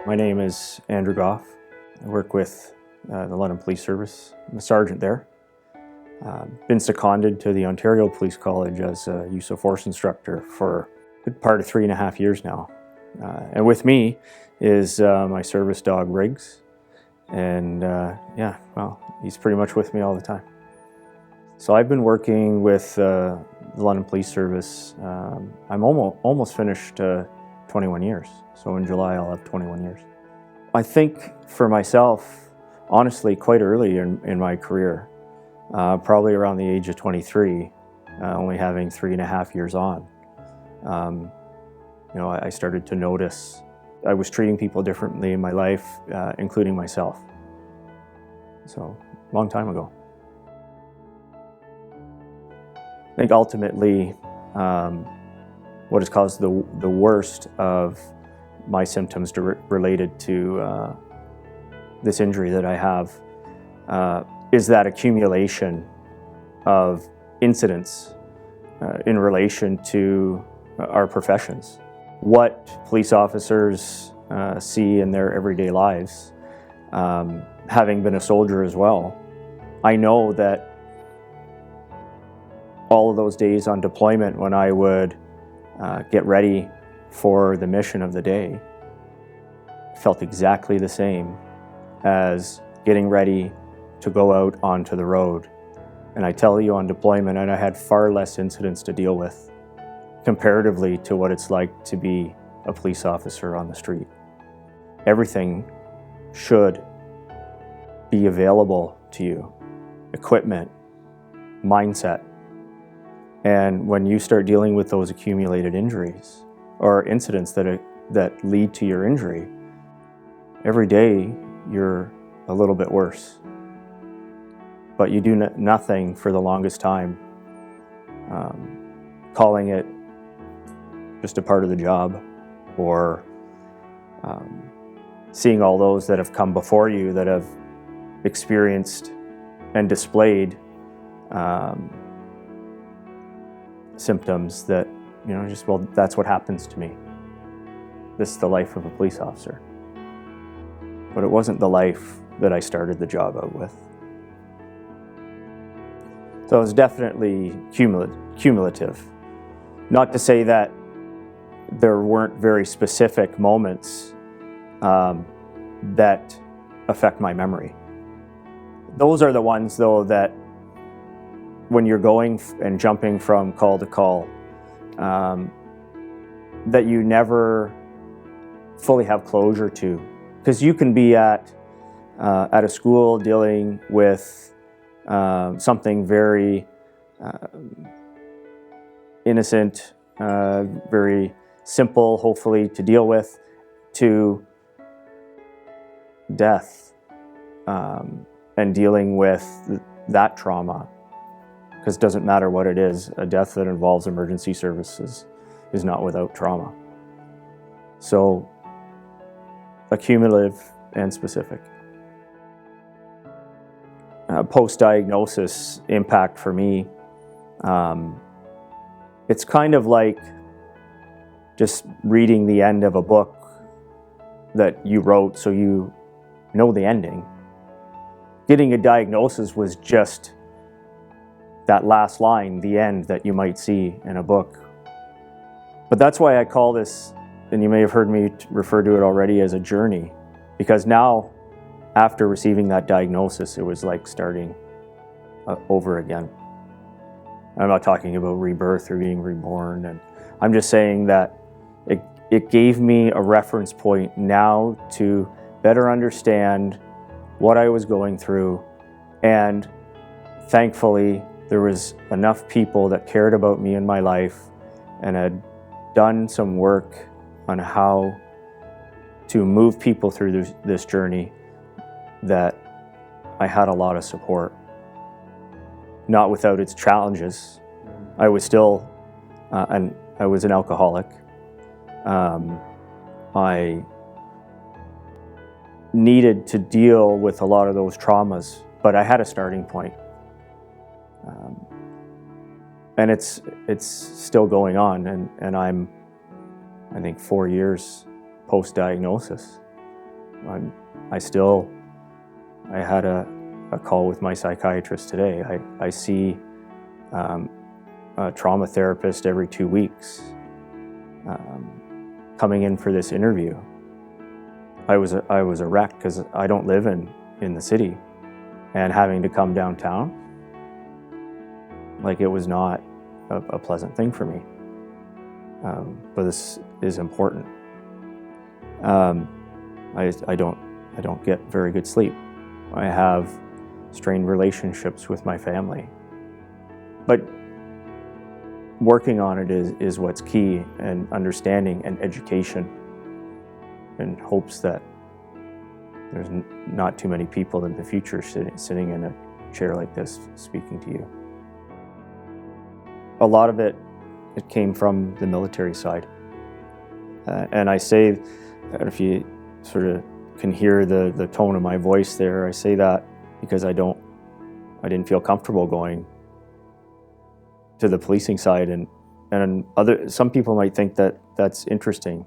My name is Andrew Gough. I work with the London Police Service. I'm a sergeant there. Been seconded to the Ontario Police College as a use of force instructor for a good part of 3.5 years now. And with me is my service dog, Riggs. And he's pretty much with me all the time. So I've been working with the London Police Service. I'm almost finished 21 years. So in July I'll have 21 years. I think for myself, honestly, quite early in my career, probably around the age of 23, only having 3.5 years on, I started to notice I was treating people differently in my life, including myself. So, long time ago. I think ultimately, what has caused the worst of my symptoms related to this injury that I have is that accumulation of incidents in relation to our professions. What police officers see in their everyday lives, having been a soldier as well, I know that all of those days on deployment when I would get ready for the mission of the day felt exactly the same as getting ready to go out onto the road. And I tell you, on deployment, and I had far less incidents to deal with comparatively to what it's like to be a police officer on the street. Everything should be available to you. Equipment, mindset. And when you start dealing with those accumulated injuries or incidents that lead to your injury, every day you're a little bit worse. But you do nothing for the longest time, calling it just a part of the job, or seeing all those that have come before you that have experienced and displayed symptoms that, that's what happens to me. This is the life of a police officer. But it wasn't the life that I started the job out with. So it was definitely cumulative. Not to say that there weren't very specific moments that affect my memory. Those are the ones, though, that when you're going and jumping from call to call, that you never fully have closure to. Because you can be at a school dealing with something very innocent, very simple, hopefully, to deal with, to death, and dealing with that trauma. Because it doesn't matter what it is, a death that involves emergency services is not without trauma. So, accumulative and specific. Post-diagnosis impact for me, it's kind of like just reading the end of a book that you wrote so you know the ending. Getting a diagnosis was just that last line, the end that you might see in a book. But that's why I call this, and you may have heard me refer to it already, as a journey. Because now, after receiving that diagnosis, it was like starting over again. I'm not talking about rebirth or being reborn, and I'm just saying that it gave me a reference point now to better understand what I was going through, and thankfully there was enough people that cared about me in my life and had done some work on how to move people through this journey, that I had a lot of support. Not without its challenges. I was still, I was an alcoholic. I needed to deal with a lot of those traumas, but I had a starting point. And it's still going on, and I'm, I think, 4 years post-diagnosis. I had a call with my psychiatrist today. I see a trauma therapist every 2 weeks. Coming in for this interview, I was a wreck because I don't live in the city, and having to come downtown, like, it was not a pleasant thing for me. But this is important. I don't get very good sleep. I have strained relationships with my family. But working on it is what's key, and understanding and education, in hopes that there's not too many people in the future sitting in a chair like this speaking to you. A lot of it came from the military side. And I say, if you sort of can hear the tone of my voice there, I say that because I didn't feel comfortable going to the policing side, and some people might think that that's interesting.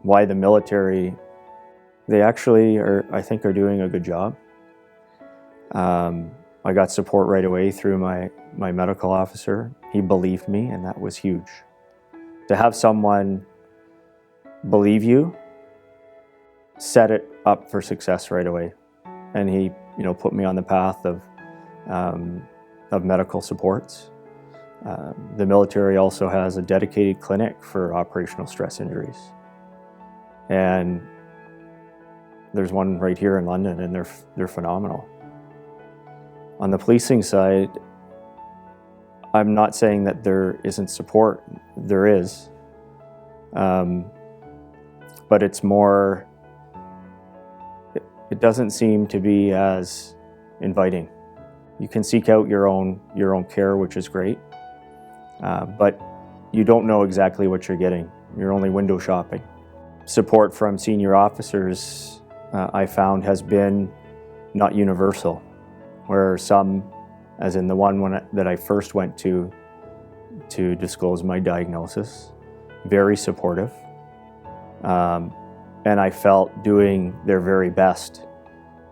Why the military? They actually I think are doing a good job. I got support right away through my medical officer. He believed me, and that was huge. To have someone believe you, set it up for success right away. And he, put me on the path of medical supports. The military also has a dedicated clinic for operational stress injuries. And there's one right here in London, and they're phenomenal. On the policing side, I'm not saying that there isn't support. There is. But it's more, it doesn't seem to be as inviting. You can seek out your own care, which is great, but you don't know exactly what you're getting. You're only window shopping. Support from senior officers, I found, has been not universal, where some, as in the one that I first went to disclose my diagnosis, very supportive, and I felt doing their very best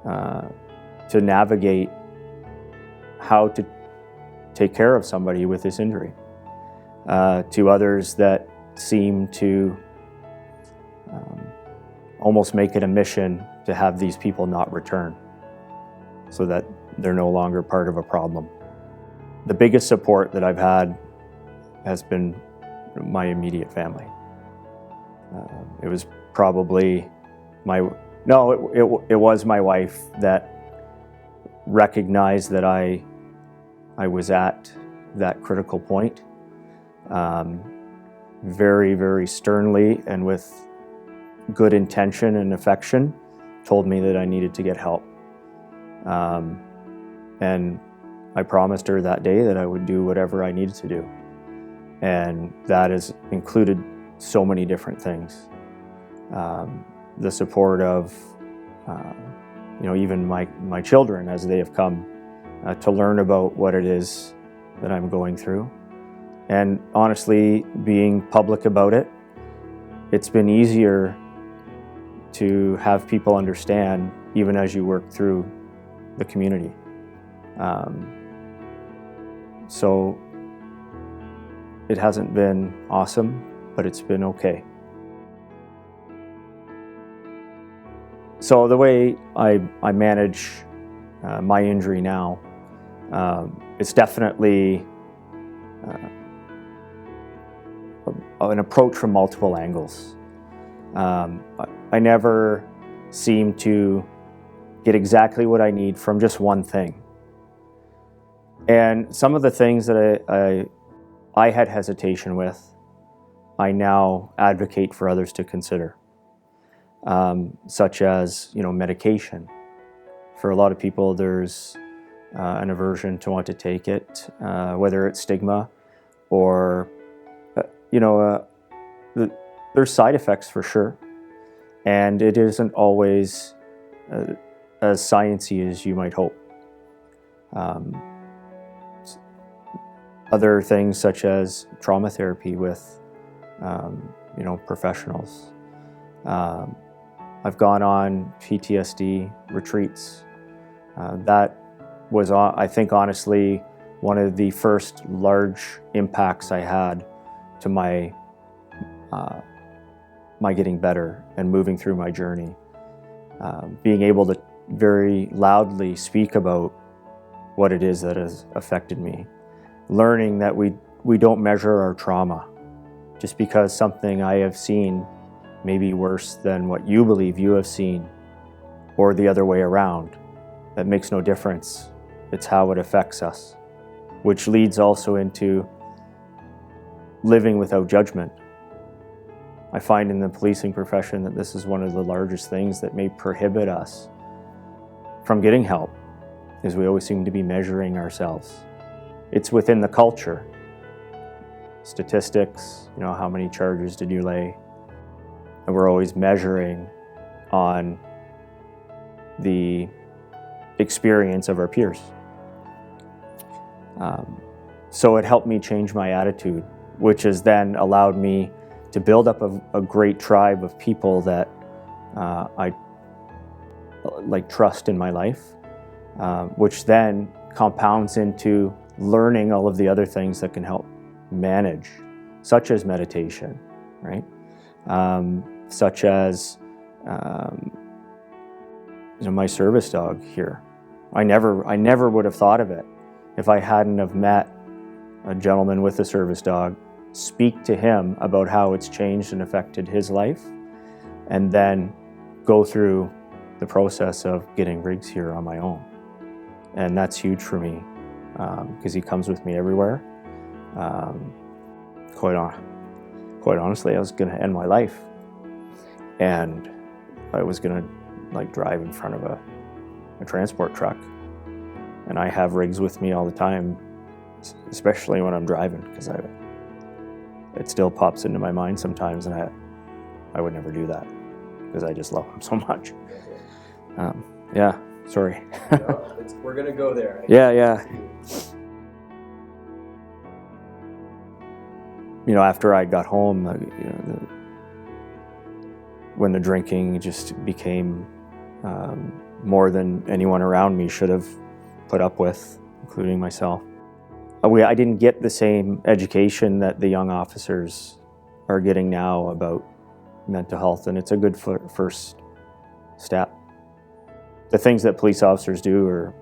to navigate how to take care of somebody with this injury. To others that seem to almost make it a mission to have these people not return, so that they're no longer part of a problem. The biggest support that I've had has been my immediate family. It was probably it was my wife that recognized that I was at that critical point. Very, very sternly and with good intention and affection, told me that I needed to get help. And I promised her that day that I would do whatever I needed to do. And that has included so many different things. The support of, even my children, as they have come to learn about what it is that I'm going through. And honestly, being public about it, it's been easier to have people understand, even as you work through the community. So it hasn't been awesome, but it's been okay. So the way I manage my injury now, it's definitely an approach from multiple angles. I never seem to get exactly what I need from just one thing. And some of the things that I had hesitation with, I now advocate for others to consider, such as medication. For a lot of people, there's an aversion to want to take it, whether it's stigma or there's side effects for sure, and it isn't always as sciencey as you might hope. Other things such as trauma therapy with professionals, I've gone on PTSD retreats. That was, I think, honestly, one of the first large impacts I had to my getting better and moving through my journey. Being able to very loudly speak about what it is that has affected me. Learning that we don't measure our trauma. Just because something I have seen may be worse than what you believe you have seen, or the other way around. That makes no difference. It's how it affects us, which leads also into living without judgment. I find in the policing profession that this is one of the largest things that may prohibit us from getting help, is we always seem to be measuring ourselves. It's within the culture. Statistics, how many charges did you lay? And we're always measuring on the experience of our peers. So it helped me change my attitude, which has then allowed me to build up a great tribe of people that I trust in my life, which then compounds into learning all of the other things that can help manage, such as meditation, right? Such as my service dog here. I never would have thought of it if I hadn't have met a gentleman with a service dog, speak to him about how it's changed and affected his life, and then go through the process of getting rigs here on my own. And that's huge for me, because he comes with me everywhere. Quite honestly, I was going to end my life, and I was going to drive in front of a transport truck. And I have rigs with me all the time, especially when I'm driving, because it still pops into my mind sometimes, and I would never do that because I just love them so much. Yeah, sorry. No, we're gonna go there. Yeah. After I got home, when the drinking just became more than anyone around me should have put up with, including myself. I didn't get the same education that the young officers are getting now about mental health, and it's a good first step. The things that police officers do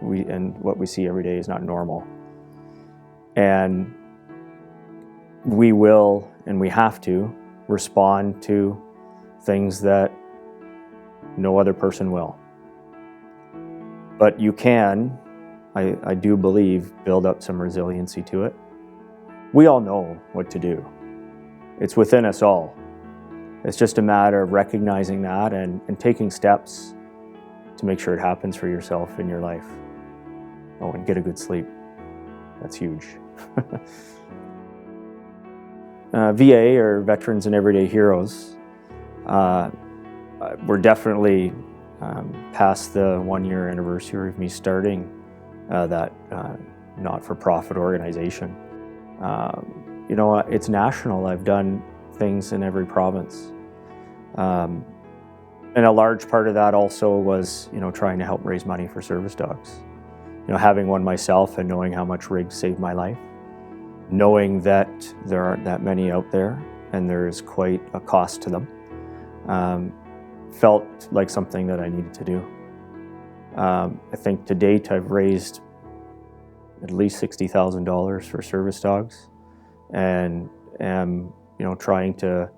and what we see every day is not normal. And we will, and we have to, respond to things that no other person will. But you can, I do believe, build up some resiliency to it. We all know what to do. It's within us all. It's just a matter of recognizing that and taking steps to make sure it happens for yourself in your life. Oh, and get a good sleep. That's huge. VA, or Veterans and Everyday Heroes, we're definitely past the 1-year anniversary of me starting that not-for-profit organization. It's national. I've done things in every province. And a large part of that also was, trying to help raise money for service dogs. Having one myself and knowing how much rigs saved my life, knowing that there aren't that many out there and there's quite a cost to them, felt like something that I needed to do. I think to date I've raised at least $60,000 for service dogs, and am trying to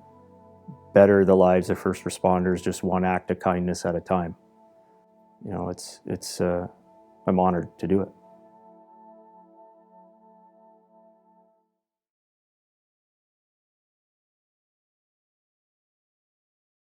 better the lives of first responders, just one act of kindness at a time. I'm honored to do it.